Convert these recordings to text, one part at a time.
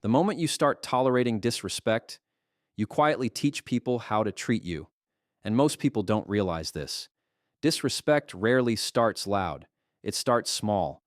The moment you start tolerating disrespect, you quietly teach people how to treat you. And most people don't realize this. Disrespect rarely starts loud. It starts small.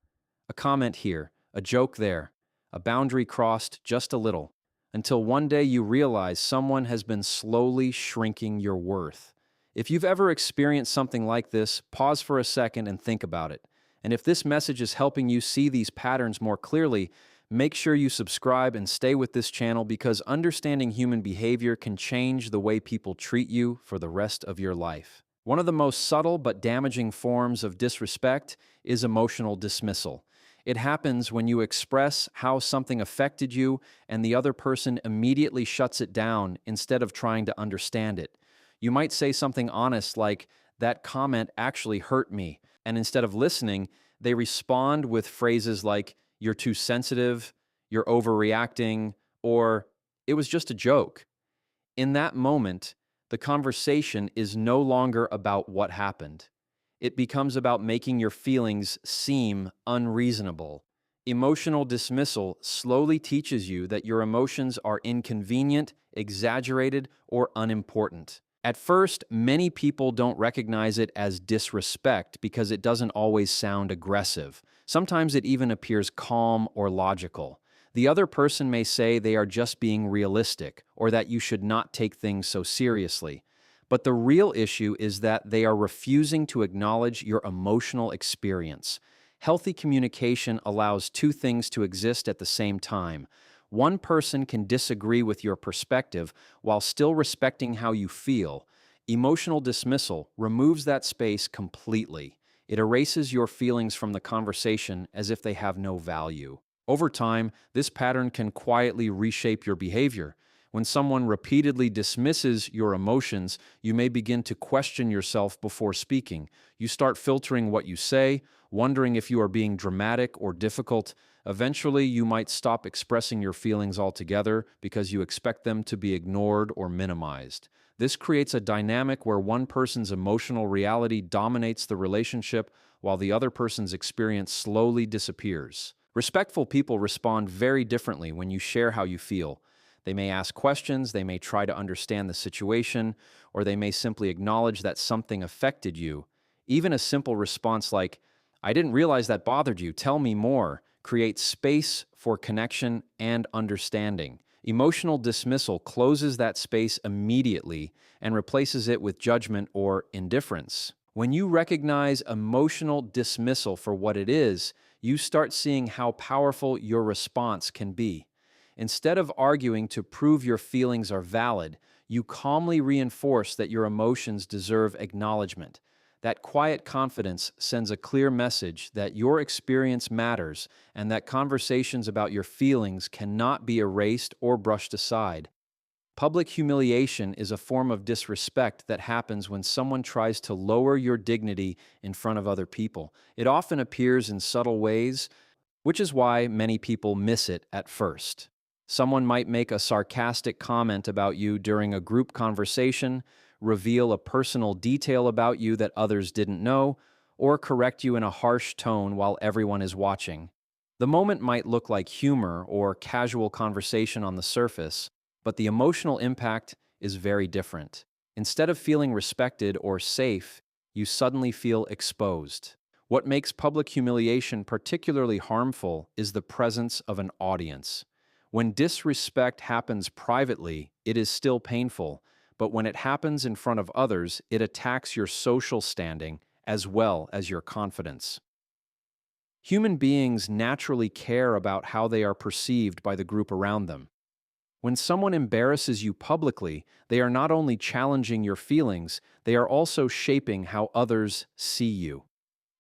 A comment here, a joke there, a boundary crossed just a little, until one day you realize someone has been slowly shrinking your worth. If you've ever experienced something like this, pause for a second and think about it. And if this message is helping you see these patterns more clearly, make sure you subscribe and stay with this channel because understanding human behavior can change the way people treat you for the rest of your life. One of the most subtle but damaging forms of disrespect is emotional dismissal. It happens when you express how something affected you and the other person immediately shuts it down instead of trying to understand it. You might say something honest like, "That comment actually hurt me," and instead of listening, they respond with phrases like, "You're too sensitive," "You're overreacting," or "It was just a joke." In that moment, the conversation is no longer about what happened. It becomes about making your feelings seem unreasonable. Emotional dismissal slowly teaches you that your emotions are inconvenient, exaggerated, or unimportant. At first, many people don't recognize it as disrespect because it doesn't always sound aggressive. Sometimes it even appears calm or logical. The other person may say they are just being realistic or that you should not take things so seriously. But the real issue is that they are refusing to acknowledge your emotional experience. Healthy communication allows two things to exist at the same time. One person can disagree with your perspective while still respecting how you feel. Emotional dismissal removes that space completely. It erases your feelings from the conversation as if they have no value. Over time, this pattern can quietly reshape your behavior. When someone repeatedly dismisses your emotions, you may begin to question yourself before speaking. You start filtering what you say, wondering if you are being dramatic or difficult. Eventually, you might stop expressing your feelings altogether because you expect them to be ignored or minimized. This creates a dynamic where one person's emotional reality dominates the relationship while the other person's experience slowly disappears. Respectful people respond very differently when you share how you feel. They may ask questions, they may try to understand the situation, or they may simply acknowledge that something affected you. Even a simple response like, "I didn't realize that bothered you, tell me more," creates space for connection and understanding. Emotional dismissal closes that space immediately and replaces it with judgment or indifference. When you recognize emotional dismissal for what it is, you start seeing how powerful your response can be. Instead of arguing to prove your feelings are valid, you calmly reinforce that your emotions deserve acknowledgement. That quiet confidence sends a clear message that your experience matters and that conversations about your feelings cannot be erased or brushed aside. Public humiliation is a form of disrespect that happens when someone tries to lower your dignity in front of other people. It often appears in subtle ways, which is why many people miss it at first. Someone might make a sarcastic comment about you during a group conversation, reveal a personal detail about you that others didn't know, or correct you in a harsh tone while everyone is watching. The moment might look like humor or casual conversation on the surface, but the emotional impact is very different. Instead of feeling respected or safe, you suddenly feel exposed. What makes public humiliation particularly harmful is the presence of an audience. When disrespect happens privately, it is still painful, but when it happens in front of others, it attacks your social standing as well as your confidence. Human beings naturally care about how they are perceived by the group around them. When someone embarrasses you publicly, they are not only challenging your feelings, they are also shaping how others see you.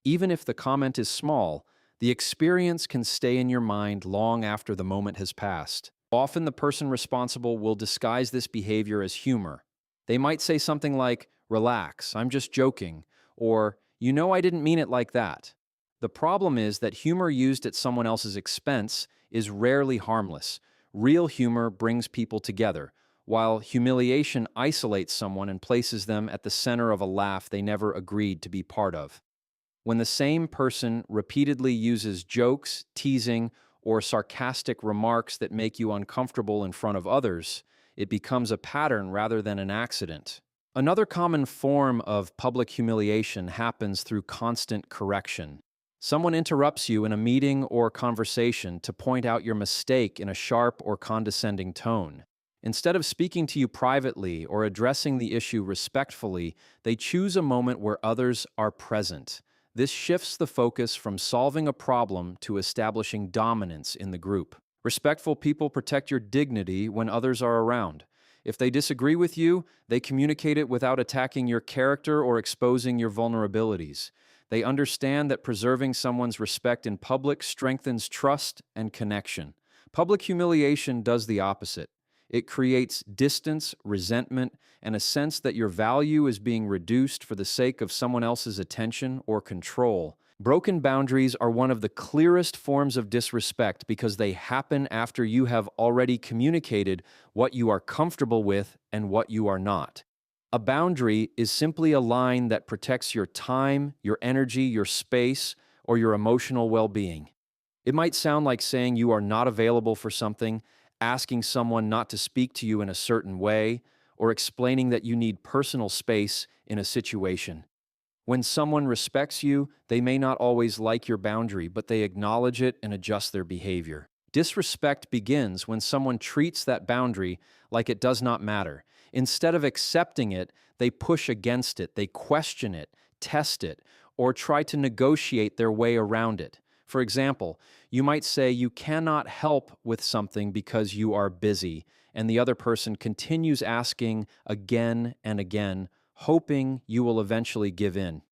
Even if the comment is small, the experience can stay in your mind long after the moment has passed. Often the person responsible will disguise this behavior as humor. They might say something like, "Relax, I'm just joking," or, "You know I didn't mean it like that." The problem is that humor used at someone else's expense is rarely harmless. Real humor brings people together, while humiliation isolates someone and places them at the center of a laugh they never agreed to be part of. When the same person repeatedly uses jokes, teasing, or sarcastic remarks that make you uncomfortable in front of others, it becomes a pattern rather than an accident. Another common form of public humiliation happens through constant correction. Someone interrupts you in a meeting or conversation to point out your mistake in a sharp or condescending tone. Instead of speaking to you privately or addressing the issue respectfully, they choose a moment where others are present. This shifts the focus from solving a problem to establishing dominance in the group. Respectful people protect your dignity when others are around. If they disagree with you, they communicate it without attacking your character or exposing your vulnerabilities. They understand that preserving someone's respect in public strengthens trust and connection. Public humiliation does the opposite. It creates distance, resentment, and a sense that your value is being reduced for the sake of someone else's attention or control. Broken boundaries are one of the clearest forms of disrespect because they happen after you have already communicated what you are comfortable with and what you are not. A boundary is simply a line that protects your time, your energy, your space, or your emotional well-being. It might sound like saying you are not available for something, asking someone not to speak to you in a certain way, or explaining that you need personal space in a situation. When someone respects you, they may not always like your boundary, but they acknowledge it and adjust their behavior. Disrespect begins when someone treats that boundary like it does not matter. Instead of accepting it, they push against it, they question it, test it, or try to negotiate their way around it. For example, you might say you cannot help with something because you are busy, and the other person continues asking again and again, hoping you will eventually give in.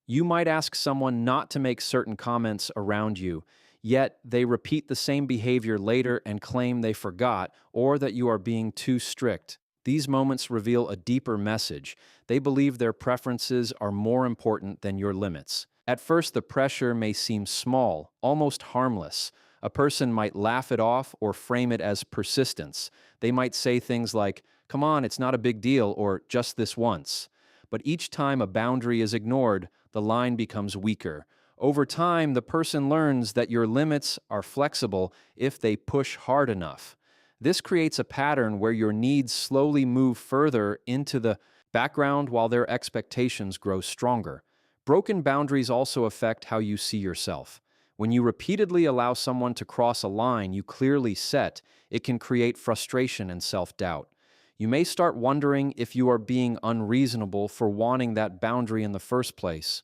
You might ask someone not to make certain comments around you, yet they repeat the same behavior later and claim they forgot or that you are being too strict. These moments reveal a deeper message. They believe their preferences are more important than your limits. At first, the pressure may seem small, almost harmless. A person might laugh it off or frame it as persistence. They might say things like, "Come on, it's not a big deal," or "just this once." But each time a boundary is ignored, the line becomes weaker. Over time, the person learns that your limits are flexible if they push hard enough. This creates a pattern where your needs slowly move further into the background while their expectations grow stronger. Broken boundaries also affect how you see yourself. When you repeatedly allow someone to cross a line you clearly set, it can create frustration and self-doubt. You may start wondering if you are being unreasonable for wanting that boundary in the first place.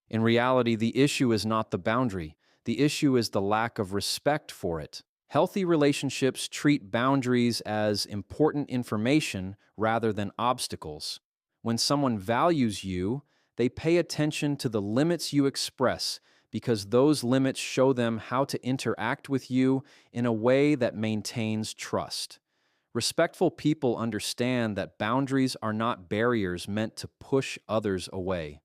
In reality, the issue is not the boundary. The issue is the lack of respect for it. Healthy relationships treat boundaries as important information rather than obstacles. When someone values you, they pay attention to the limits you express because those limits show them how to interact with you in a way that maintains trust. Respectful people understand that boundaries are not barriers meant to push others away.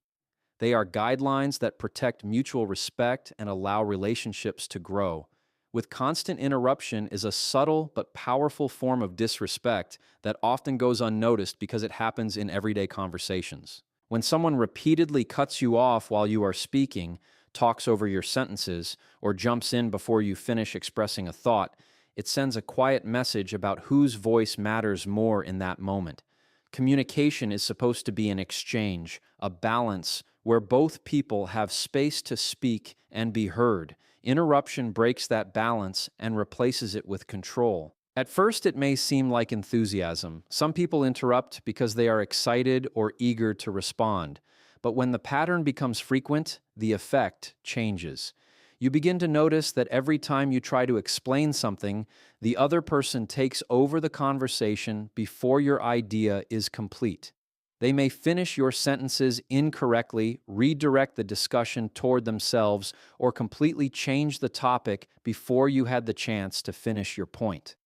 They are guidelines that protect mutual respect and allow relationships to grow. With constant interruption is a subtle but powerful form of disrespect that often goes unnoticed because it happens in everyday conversations. When someone repeatedly cuts you off while you are speaking, talks over your sentences, or jumps in before you finish expressing a thought, it sends a quiet message about whose voice matters more in that moment. Communication is supposed to be an exchange, a balance where both people have space to speak and be heard. Interruption breaks that balance and replaces it with control. At first, it may seem like enthusiasm. Some people interrupt because they are excited or eager to respond. But when the pattern becomes frequent, the effect changes. You begin to notice that every time you try to explain something, the other person takes over the conversation before your idea is complete. They may finish your sentences incorrectly, redirect the discussion toward themselves, or completely change the topic before you had the chance to finish your point.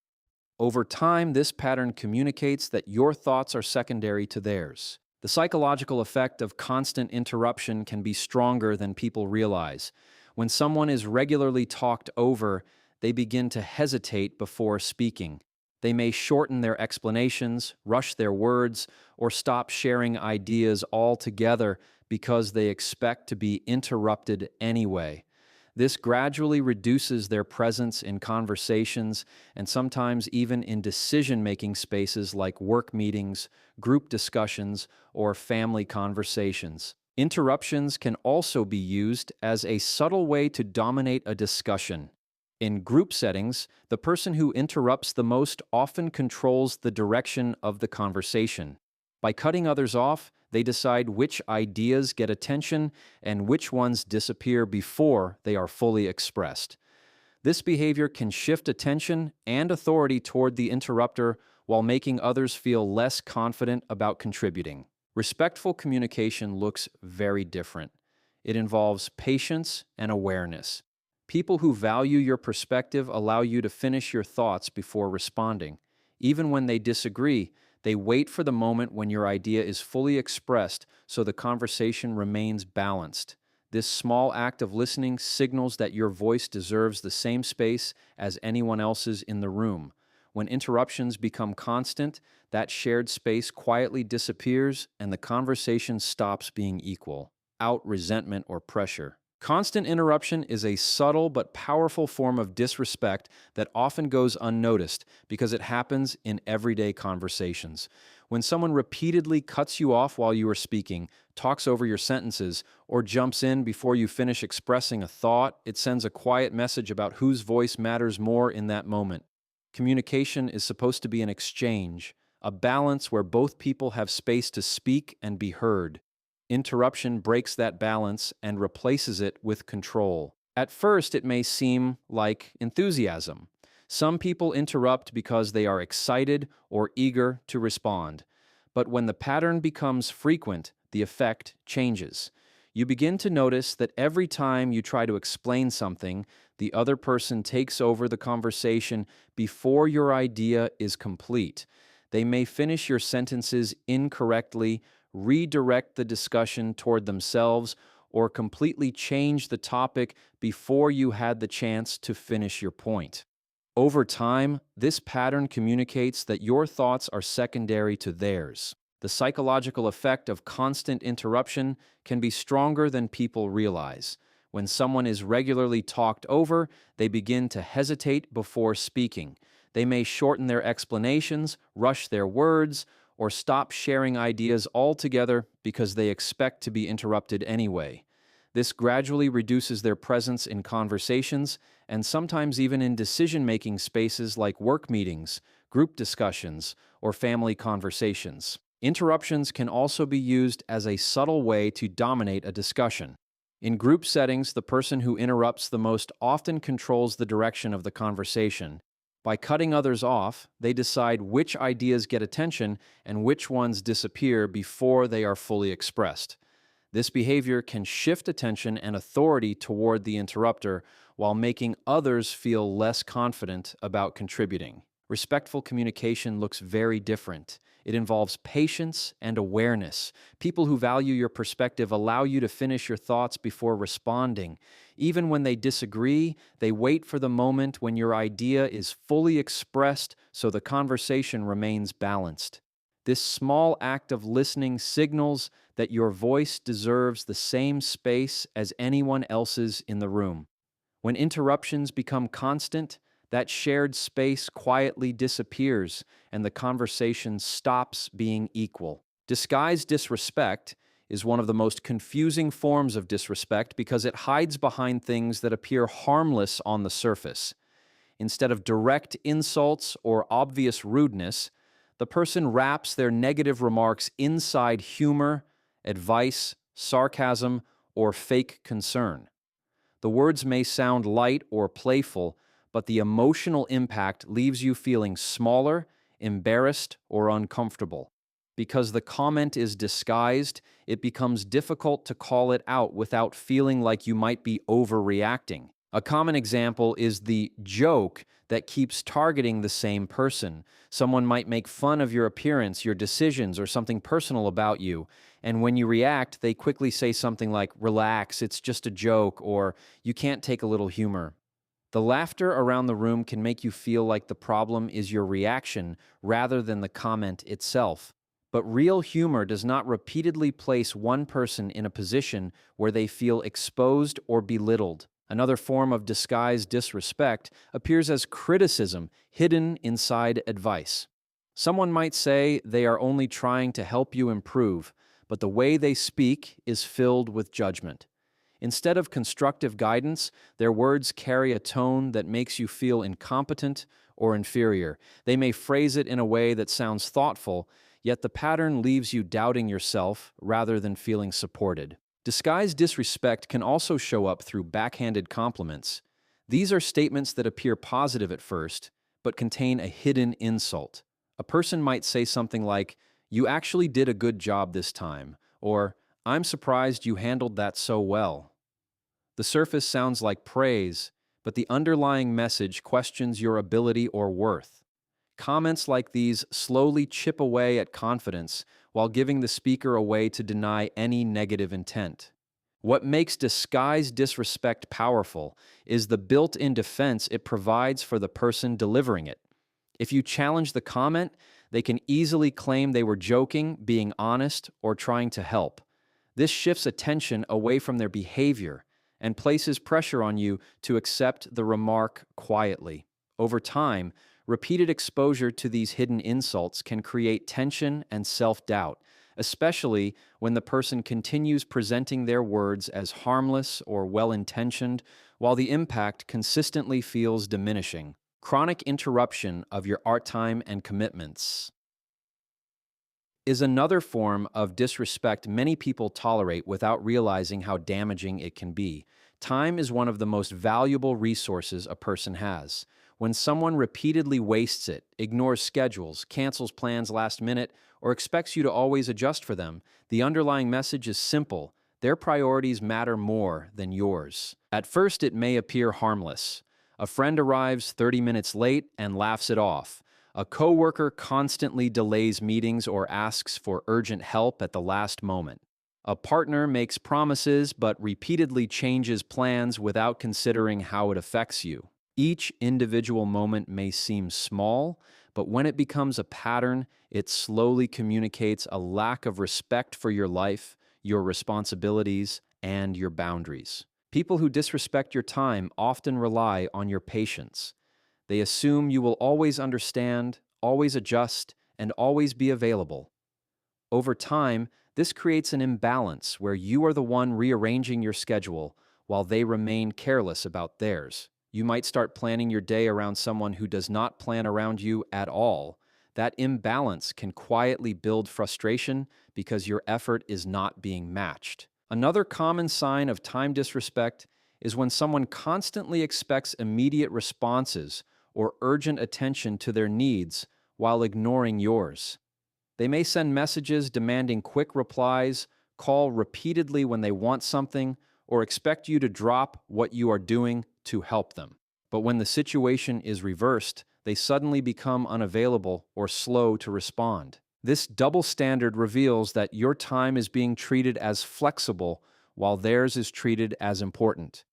Over time, this pattern communicates that your thoughts are secondary to theirs. The psychological effect of constant interruption can be stronger than people realize. When someone is regularly talked over, they begin to hesitate before speaking. They may shorten their explanations, rush their words, or stop sharing ideas altogether because they expect to be interrupted anyway. This gradually reduces their presence in conversations and sometimes even in decision making spaces like work meetings, group discussions, or family conversations. Interruptions can also be used as a subtle way to dominate a discussion. In group settings, the person who interrupts the most often controls the direction of the conversation. By cutting others off, they decide which ideas get attention and which ones disappear before they are fully expressed. This behavior can shift attention and authority toward the interrupter while making others feel less confident about contributing. Respectful communication looks very different. It involves patience and awareness. People who value your perspective allow you to finish your thoughts before responding. Even when they disagree, they wait for the moment when your idea is fully expressed so the conversation remains balanced. This small act of listening signals that your voice deserves the same space as anyone else's in the room. When interruptions become constant, that shared space quietly disappears and the conversation stops being equal, out resentment or pressure. Constant interruption is a subtle but powerful form of disrespect that often goes unnoticed because it happens in everyday conversations. When someone repeatedly cuts you off while you are speaking, talks over your sentences, or jumps in before you finish expressing a thought, it sends a quiet message about whose voice matters more in that moment. Communication is supposed to be an exchange, a balance where both people have space to speak and be heard. Interruption breaks that balance and replaces it with control. At first, it may seem like enthusiasm. Some people interrupt because they are excited or eager to respond. But when the pattern becomes frequent, the effect changes. You begin to notice that every time you try to explain something, the other person takes over the conversation before your idea is complete. They may finish your sentences incorrectly, redirect the discussion toward themselves, or completely change the topic before you had the chance to finish your point. Over time, this pattern communicates that your thoughts are secondary to theirs. The psychological effect of constant interruption can be stronger than people realize. When someone is regularly talked over, they begin to hesitate before speaking. They may shorten their explanations, rush their words, or stop sharing ideas altogether because they expect to be interrupted anyway. This gradually reduces their presence in conversations and sometimes even in decision-making spaces like work meetings, group discussions, or family conversations. Interruptions can also be used as a subtle way to dominate a discussion. In group settings, the person who interrupts the most often controls the direction of the conversation. By cutting others off, they decide which ideas get attention and which ones disappear before they are fully expressed. This behavior can shift attention and authority toward the interrupter while making others feel less confident about contributing. Respectful communication looks very different. It involves patience and awareness. People who value your perspective allow you to finish your thoughts before responding. Even when they disagree, they wait for the moment when your idea is fully expressed so the conversation remains balanced. This small act of listening signals that your voice deserves the same space as anyone else's in the room. When interruptions become constant, that shared space quietly disappears and the conversation stops being equal. Disguised disrespect is one of the most confusing forms of disrespect because it hides behind things that appear harmless on the surface. Instead of direct insults or obvious rudeness, the person wraps their negative remarks inside humor, advice, sarcasm, or fake concern. The words may sound light or playful, but the emotional impact leaves you feeling smaller, embarrassed, or uncomfortable. Because the comment is disguised, it becomes difficult to call it out without feeling like you might be overreacting. A common example is the joke that keeps targeting the same person. Someone might make fun of your appearance, your decisions, or something personal about you, and when you react, they quickly say something like, "Relax, it's just a joke," or "You can't take a little humor." The laughter around the room can make you feel like the problem is your reaction rather than the comment itself. But real humor does not repeatedly place one person in a position where they feel exposed or belittled. Another form of disguised disrespect appears as criticism hidden inside advice. Someone might say they are only trying to help you improve, but the way they speak is filled with judgment. Instead of constructive guidance, their words carry a tone that makes you feel incompetent or inferior. They may phrase it in a way that sounds thoughtful, yet the pattern leaves you doubting yourself rather than feeling supported. Disguised disrespect can also show up through backhanded compliments. These are statements that appear positive at first, but contain a hidden insult. A person might say something like, "You actually did a good job this time," or "I'm surprised you handled that so well." The surface sounds like praise, but the underlying message questions your ability or worth. Comments like these slowly chip away at confidence while giving the speaker a way to deny any negative intent. What makes disguised disrespect powerful is the built-in defense it provides for the person delivering it. If you challenge the comment, they can easily claim they were joking, being honest, or trying to help. This shifts attention away from their behavior and places pressure on you to accept the remark quietly. Over time, repeated exposure to these hidden insults can create tension and self-doubt, especially when the person continues presenting their words as harmless or well-intentioned, while the impact consistently feels diminishing. Chronic interruption of your art time and commitments is another form of disrespect many people tolerate without realizing how damaging it can be. Time is one of the most valuable resources a person has. When someone repeatedly wastes it, ignores schedules, cancels plans last minute, or expects you to always adjust for them, the underlying message is simple: their priorities matter more than yours. At first, it may appear harmless. A friend arrives 30 minutes late and laughs it off. A coworker constantly delays meetings or asks for urgent help at the last moment. A partner makes promises but repeatedly changes plans without considering how it affects you. Each individual moment may seem small, but when it becomes a pattern, it slowly communicates a lack of respect for your life, your responsibilities, and your boundaries. People who disrespect your time often rely on your patience. They assume you will always understand, always adjust, and always be available. Over time, this creates an imbalance where you are the one rearranging your schedule while they remain careless about theirs. You might start planning your day around someone who does not plan around you at all. That imbalance can quietly build frustration because your effort is not being matched. Another common sign of time disrespect is when someone constantly expects immediate responses or urgent attention to their needs while ignoring yours. They may send messages demanding quick replies, call repeatedly when they want something, or expect you to drop what you are doing to help them. But when the situation is reversed, they suddenly become unavailable or slow to respond. This double standard reveals that your time is being treated as flexible while theirs is treated as important.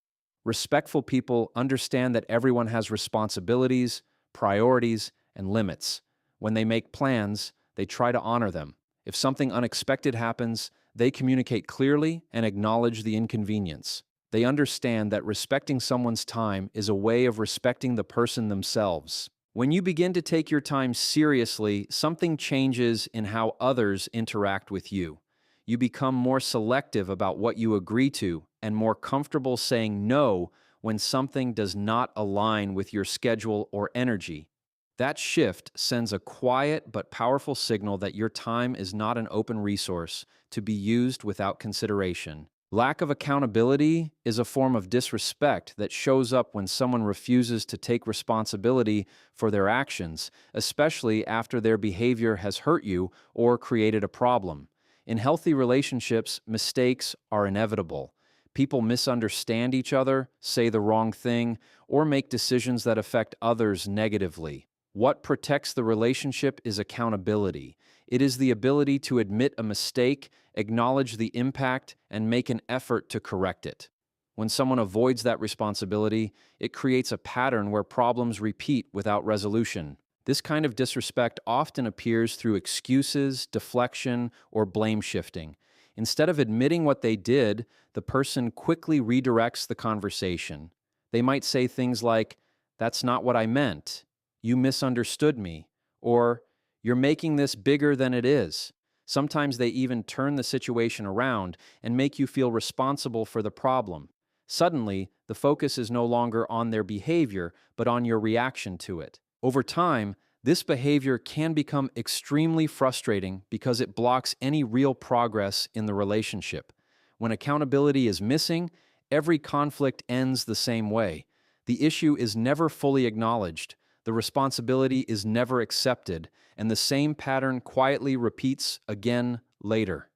Respectful people understand that everyone has responsibilities, priorities, and limits. When they make plans, they try to honor them. If something unexpected happens, they communicate clearly and acknowledge the inconvenience. They understand that respecting someone's time is a way of respecting the person themselves. When you begin to take your time seriously, something changes in how others interact with you. You become more selective about what you agree to and more comfortable saying no when something does not align with your schedule or energy. That shift sends a quiet but powerful signal that your time is not an open resource to be used without consideration. Lack of accountability is a form of disrespect that shows up when someone refuses to take responsibility for their actions, especially after their behavior has hurt you or created a problem. In healthy relationships, mistakes are inevitable. People misunderstand each other, say the wrong thing, or make decisions that affect others negatively. What protects the relationship is accountability. It is the ability to admit a mistake, acknowledge the impact, and make an effort to correct it. When someone avoids that responsibility, it creates a pattern where problems repeat without resolution. This kind of disrespect often appears through excuses, deflection, or blame shifting. Instead of admitting what they did, the person quickly redirects the conversation. They might say things like, "That's not what I meant," "You misunderstood me," or "You're making this bigger than it is." Sometimes they even turn the situation around and make you feel responsible for the problem. Suddenly, the focus is no longer on their behavior, but on your reaction to it. Over time, this behavior can become extremely frustrating because it blocks any real progress in the relationship. When accountability is missing, every conflict ends the same way. The issue is never fully acknowledged, the responsibility is never accepted, and the same pattern quietly repeats again later.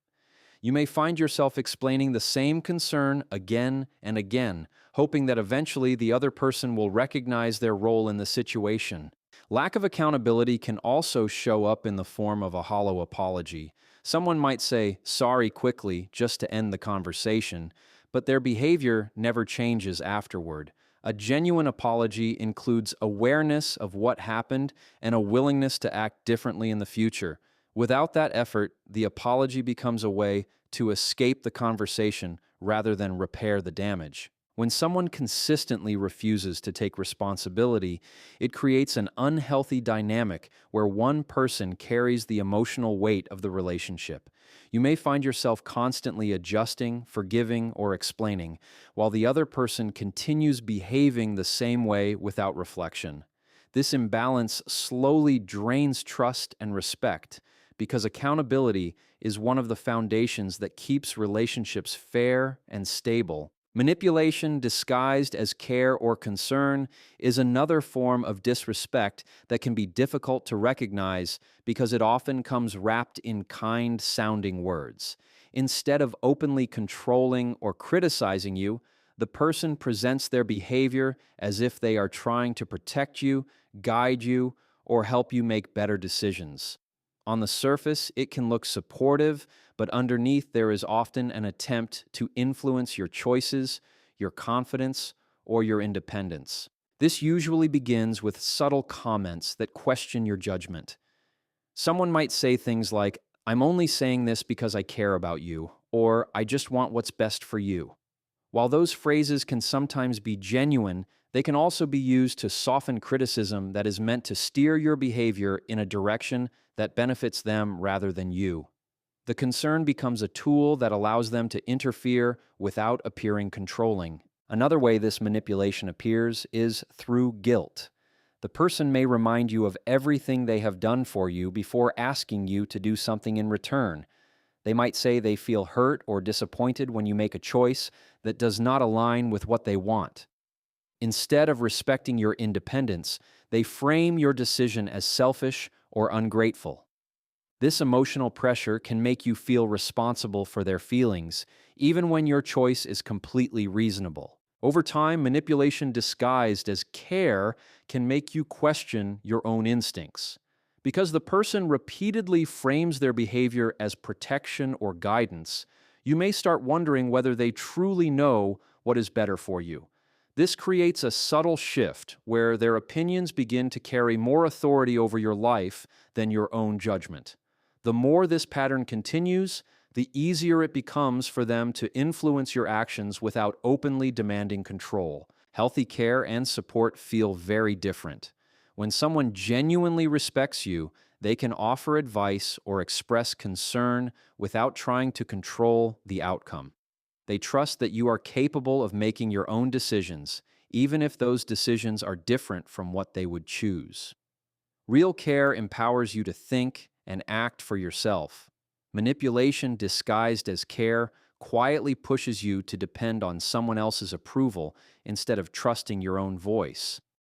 You may find yourself explaining the same concern again and again, hoping that eventually the other person will recognize their role in the situation. Lack of accountability can also show up in the form of a hollow apology. Someone might say sorry quickly just to end the conversation, but their behavior never changes afterward. A genuine apology includes awareness of what happened and a willingness to act differently in the future. Without that effort, the apology becomes a way to escape the conversation rather than repair the damage. When someone consistently refuses to take responsibility, it creates an unhealthy dynamic where one person carries the emotional weight of the relationship. You may find yourself constantly adjusting, forgiving, or explaining, while the other person continues behaving the same way without reflection. This imbalance slowly drains trust and respect, because accountability is one of the foundations that keeps relationships fair and stable. Manipulation disguised as care or concern is another form of disrespect that can be difficult to recognize because it often comes wrapped in kind-sounding words. Instead of openly controlling or criticizing you, the person presents their behavior as if they are trying to protect you, guide you, or help you make better decisions. On the surface, it can look supportive, but underneath there is often an attempt to influence your choices, your confidence, or your independence. This usually begins with subtle comments that question your judgment. Someone might say things like, "I'm only saying this because I care about you," or "I just want what's best for you." While those phrases can sometimes be genuine, they can also be used to soften criticism that is meant to steer your behavior in a direction that benefits them rather than you. The concern becomes a tool that allows them to interfere without appearing controlling. Another way this manipulation appears is through guilt. The person may remind you of everything they have done for you before asking you to do something in return. They might say they feel hurt or disappointed when you make a choice that does not align with what they want. Instead of respecting your independence, they frame your decision as selfish or ungrateful. This emotional pressure can make you feel responsible for their feelings, even when your choice is completely reasonable. Over time, manipulation disguised as care can make you question your own instincts. Because the person repeatedly frames their behavior as protection or guidance, you may start wondering whether they truly know what is better for you. This creates a subtle shift where their opinions begin to carry more authority over your life than your own judgment. The more this pattern continues, the easier it becomes for them to influence your actions without openly demanding control. Healthy care and support feel very different. When someone genuinely respects you, they can offer advice or express concern without trying to control the outcome. They trust that you are capable of making your own decisions, even if those decisions are different from what they would choose. Real care empowers you to think and act for yourself. Manipulation disguised as care quietly pushes you to depend on someone else's approval instead of trusting your own voice.